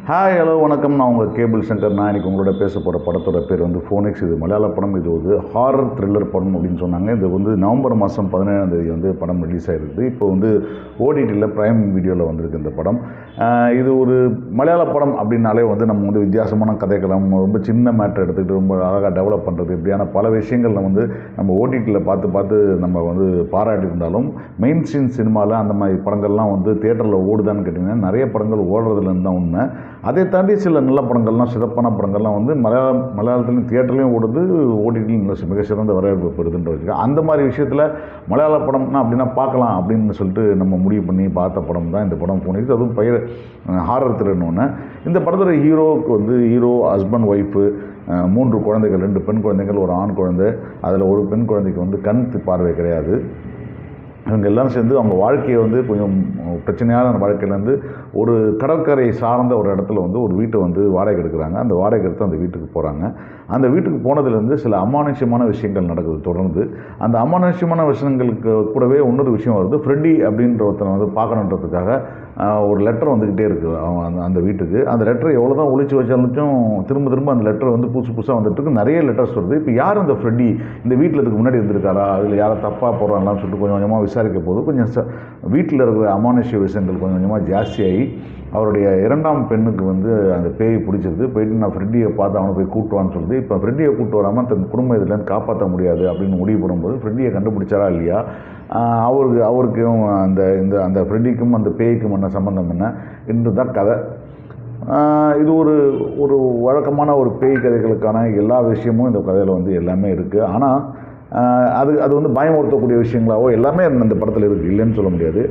Hi hello வணக்கம். நான் உங்கள் கேபிள் சங்கர். நான் இன்றைக்கி உங்களோட பேச போகிற படத்தோட பேர் வந்து ஃபோனிக்ஸ். இது மலையாள படம். இது ஒரு ஹாரர் த்ரில்லர் படம் அப்படின்னு சொன்னாங்க. இது வந்து நவம்பர் மாதம் 17ஆம் தேதி படம் ரிலீஸ் ஆகிருக்குது. இப்போ ஓடிடியில் ப்ரைம் வீடியோவில் வந்திருக்கு இந்த படம். இது ஒரு மலையாள படம் அப்படின்னாலே நம்ம வித்தியாசமான கதைக்களம், ரொம்ப சின்ன மேட்டர் எடுத்துக்கிட்டு ரொம்ப அழகாக டெவலப் பண்ணுறது, இப்படியான பல விஷயங்கள் நம்ம ஓடிடியில் பார்த்து நம்ம பாராட்டியிருந்தாலும் மெயின் ஸ்ட்ரீம் சினிமாவில் அந்த மாதிரி படங்கள்லாம் தியேட்டரில் ஓடுதான்னு கேட்டிங்கன்னா நிறைய படங்கள் ஓடுறதுலேருந்து தான் உண்மை. அதை தாண்டி சில நல்ல படங்கள்லாம், சிறப்பான படங்கள்லாம் மலையாளத்துலையும் தியேட்டர்லையும் ஓடுது, ஓடிடிலையும் மிக சிறந்த வரவேற்பு பெறுதுன்ற வச்சுக்க. அந்த மாதிரி விஷயத்தில் மலையாள படம்னா அப்படின்னா பார்க்கலாம் அப்படின்னு சொல்லிட்டு நம்ம முடிவு பண்ணி பார்த்த படம் தான் இந்த படம் ஃபோனிக்ஸ். அதுவும் பெயர் ஹாரர் த்ரில்லர்னு. இந்த படத்தில் ஹீரோவுக்கு ஹீரோ, ஹஸ்பண்ட், ஒய்ஃபு, 3 குழந்தைகள், 2 பெண் குழந்தைகள், ஒரு ஆண் குழந்தை. அதில் ஒரு பெண் குழந்தைக்கு கண் பார்வை கிடையாது. இவங்க எல்லாம் சேர்ந்து அவங்க வாழ்க்கையை கொஞ்சம் பிரச்சனையான வாழ்க்கையிலேருந்து ஒரு கடற்கரை சார்ந்த ஒரு இடத்துல ஒரு வீட்டை வாடகை எடுக்கிறாங்க. அந்த வாடகை எடுத்து அந்த வீட்டுக்கு போகிறாங்க. அந்த வீட்டுக்கு போனதுலேருந்து சில அமானுஷ்யமான விஷயங்கள் நடக்குது தொடர்ந்து. அந்த அமானுஷ்யமான விஷயங்களுக்கு கூடவே இன்னொரு விஷயம் வருது. ஃப்ரெட்டி அப்படின்ற ஒருத்தனை பார்க்கணுன்றதுக்காக ஒரு லெட்டர் வந்துக்கிட்டே இருக்குது அந்த வீட்டுக்கு. அந்த லெட்டர் எவ்வளோ தான் ஒழிச்சு வச்சாலும் திரும்ப அந்த லெட்டர் புதுசாக வந்துட்டுருக்கு. நிறைய லெட்டர்ஸ் வருது. இப்போ யார் அந்த ஃப்ரெட்டி, இந்த வீட்டில் இதுக்கு முன்னாடி இருந்திருக்காரா, அதில் யாரை தப்பாக போடுறாங்களான்னு சொல்லிட்டு கொஞ்சம் கொஞ்சமாக விசாரிக்க போது கொஞ்சம் வீட்டில் இருக்கிற அமானுஷ்ய விஷயங்கள் கொஞ்சம் கொஞ்சமாக ஜாஸ்தியாகி அவருடைய 2ஆம் பெண்ணுக்கு அந்த பேய் பிடிச்சிருது. போயிட்டு நான் ஃப்ரெட்டியை பார்த்து அவனை போய் கூட்டுவான்னு சொல்லுது. இப்போ ஃப்ரெட்டியை கூட்டு வராமல் தன் குடும்பம் இதுலேருந்து காப்பாற்ற முடியாது அப்படின்னு முடிவு பண்ணும்போது ஃப்ரெட்டியை கண்டுபிடிச்சாரா இல்லையா, அவருக்கும் அந்த ஃப்ரெட்டிக்கும் அந்த பேய்க்கும் என்ன சம்மந்தம் என்ன என்று தான் கதை. இது ஒரு வழக்கமான ஒரு பேய் கதைகளுக்கான எல்லா விஷயமும் இந்த கதையில் எல்லாமே இருக்குது. ஆனால் அது பயமுறுத்தக்கூடிய விஷயங்களாவோ எல்லாமே அந்த படத்தில் இருக்குது, இல்லைன்னு சொல்ல முடியாது.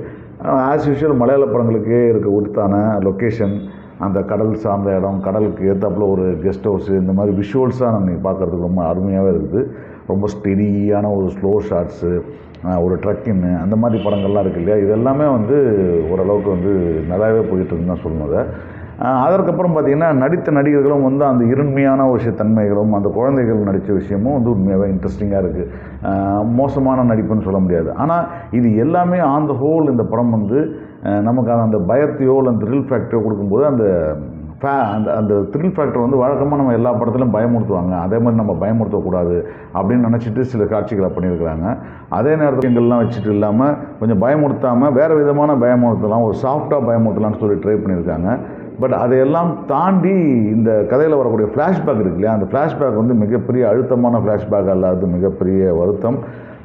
ஆஸ் யூஷுவல் மலையாள படங்களுக்கே இருக்க ஒருத்தான லொக்கேஷன், அந்த கடல் சார்ந்த இடம், கடலுக்கு ஏற்றாப்புல ஒரு கெஸ்ட் ஹவுஸு, இந்த மாதிரி விஷுவல்ஸாக நம்ம பார்க்குறதுக்கு ரொம்ப அருமையாகவே இருக்குது. ரொம்ப ஸ்டெடியான ஒரு ஸ்லோ ஷாட்ஸு, ஒரு ட்ரக்கின்னு, அந்த மாதிரி படங்கள்லாம் இருக்குது இல்லையா. இதெல்லாமே ஓரளவுக்கு நல்லாவே போயிட்டுருக்குன்னு தான் சொல்லணும். அதற்கப்புறம் பார்த்திங்கன்னா நடித்த நடிகர்களும் அந்த இருண்மையான ஒரு தன்மைகளும், அந்த குழந்தைகள் நடித்த விஷயமும் உண்மையாகவே இன்ட்ரெஸ்டிங்காக இருக்குது. மோசமான நடிப்புன்னு சொல்ல முடியாது. ஆனால் இது எல்லாமே ஆன் த ஹோல் இந்த படம் நமக்கு அந்த பயத்தையோ இல்லை அந்த த்ரில் ஃபேக்டரையோ கொடுக்கும்போது அந்த த்ரில் ஃபேக்டர் வழக்கமாக நம்ம எல்லா படத்துலையும் பயமுறுத்துவாங்க. அதே மாதிரி நம்ம பயமுறுத்தக்கூடாது அப்படின்னு நினச்சிட்டு சில காட்சிகளை பண்ணியிருக்கிறாங்க. அதே நேரத்தில் எங்கள்லாம் வச்சுட்டு இல்லாமல் கொஞ்சம் பயமுறுத்தாமல் வேறு விதமான பயமுறுத்தலாம், ஒரு சாஃப்டாக பயமுறுத்தலாம்னு சொல்லி ட்ரை பண்ணியிருக்காங்க. பட் அதையெல்லாம் தாண்டி இந்த கதையில் வரக்கூடிய ஃப்ளாஷ்பேக் இருக்கு இல்லையா, அந்த ஃப்ளாஷ்பேக் மிகப்பெரிய அழுத்தமான ஃப்ளாஷ்பேக் அல்லாது மிகப்பெரிய வருத்தம்.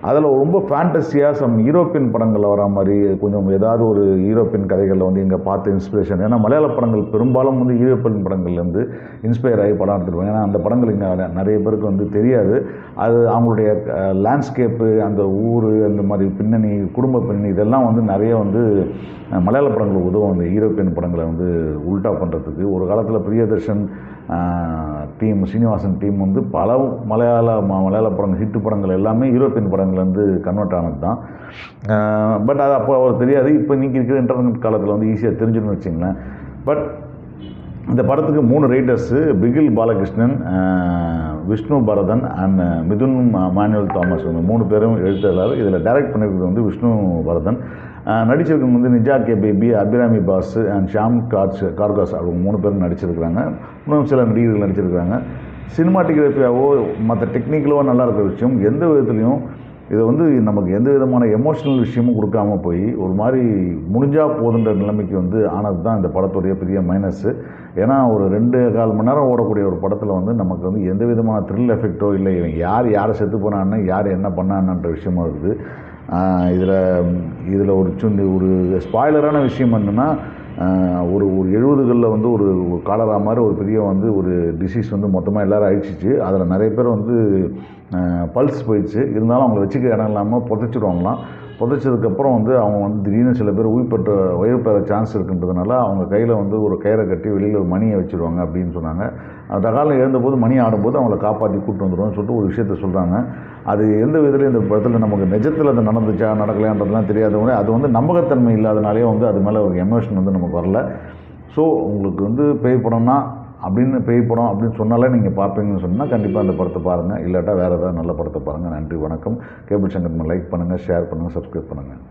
அதில் ரொம்ப ஃபேண்டஸியாக யூரோப்பியன் படங்களில் வர மாதிரி கொஞ்சம் ஏதாவது ஒரு யூரோப்பியன் கதைகளில் இங்கே பார்த்து இன்ஸ்பிரேஷன். ஏன்னா மலையாள படங்கள் பெரும்பாலும் யூரோப்பியன் படங்கள்லேருந்து இன்ஸ்பயர் ஆகி படம் எடுத்துருவாங்க. ஏன்னா அந்த படங்கள் இங்கே நிறைய பேருக்கு தெரியாது. அது அவங்களுடைய லேண்ட்ஸ்கேப்பு, அந்த ஊர், அந்த மாதிரி பின்னணி, குடும்ப பின்னணி, இதெல்லாம் நிறைய மலையாள படங்களுக்கு உதவும். அந்த யூரோப்பியன் படங்களை உல்ட்டா பண்ணுறதுக்கு. ஒரு காலத்தில் பிரியதர்ஷன் டீம், சீனிவாசன் டீம் பல மலையாள படங்கள், ஹிட்டு படங்கள் எல்லாமே யூரோப்பியன் படங்கள்லேருந்து கன்வெர்ட் ஆனது தான். பட் அது அப்போ அவர் தெரியாது. இப்போ இன்றைக்கி இருக்கிற இன்டர்நெட் காலத்தில் ஈஸியாக தெரிஞ்சுன்னு வச்சிங்களேன். பட் இந்த படத்துக்கு 3 writers, Bigil Balakrishnan, Vishnu Bharathan and Mithun Manuel Thomas, 3 பேரும் எழுத்தாளர். இதில் டைரக்ட் பண்ணியிருக்கிறது விஷ்ணு பரதன். நடிச்சிருக்கிறது Nija K Baby, Abhirami Bose and Sham Karkas, அவங்க 3 பேரும் நடிச்சிருக்கிறாங்க. இன்னும் சில நடிகர்கள் நடிச்சிருக்கிறாங்க. சினிமாட்டோகிராஃபியாவோ மற்ற டெக்னிக்கலோ நல்லா இருக்கிற விஷயம், எந்த விதத்துலையும் இதை நமக்கு எந்த விதமான எமோஷ்னல் விஷயமும் கொடுக்காம போய் ஒரு மாதிரி முடிஞ்சால் போதுன்ற நிலைமைக்கு ஆனது தான் இந்த படத்துடைய பெரிய மைனஸ்ஸு. ஏன்னா ஒரு 2.25 மணி நேரம் ஓடக்கூடிய ஒரு படத்தில் நமக்கு எந்த விதமான த்ரில் எஃபெக்டோ இல்லை, யாரை செத்து போனான்னு, யார் என்ன பண்ணான்ன்ற விஷயமும் இருக்குது. இதில் ஒரு ஸ்பாய்லரான விஷயம் என்னென்னா, ஒரு 70களில் ஒரு காலரா மாதிரி ஒரு பெரிய ஒரு டிசீஸ் மொத்தமாக எல்லோரும் அழிச்சிச்சு. அதில் நிறைய பேர் பல்ஸ் போயிடுச்சு. இருந்தாலும் அவங்கள வச்சுக்க இடம் இல்லாமல் புதைச்சிடுவாங்களாம். புதைச்சதுக்கப்புறம் அவங்க திடீர்னு சில பேர் உயிர் பெற சான்ஸ் இருக்குன்றதுனால அவங்க கையில் ஒரு கயிறை கட்டி வெளியில் ஒரு மணியை வச்சுருவாங்க அப்படின்னு சொன்னாங்க. அந்த காலம் எழுந்தபோது மணி ஆடும்போது அவங்கள காப்பாற்றி கூப்பிட்டு வந்துடுவோம்னு சொல்லிட்டு ஒரு விஷயத்த சொல்கிறாங்க. அது எந்த விதத்துலையும் இந்த படத்தில் நமக்கு நிஜத்தில் அது நடந்துச்சா நடக்கலையான்றதுலாம் தெரியாதவங்க. அது நம்பகத்தன்மை இல்லாதனாலே அது மேலே ஒரு எமோஷன் நமக்கு வரல. ஸோ உங்களுக்கு பேய் படம்னா பேய் படம் அப்படின்னு சொன்னாலே நீங்கள் பார்ப்பீங்கன்னு சொன்னால் கண்டிப்பாக அந்த படத்தை பாருங்கள். இல்லாட்டா வேறு ஏதாவது நல்ல படத்தை பாருங்கள். நன்றி, வணக்கம். கேபிள் சங்கர் லைக் பண்ணுங்கள், ஷேர் பண்ணுங்கள், சப்ஸ்கிரைப் பண்ணுங்கள்.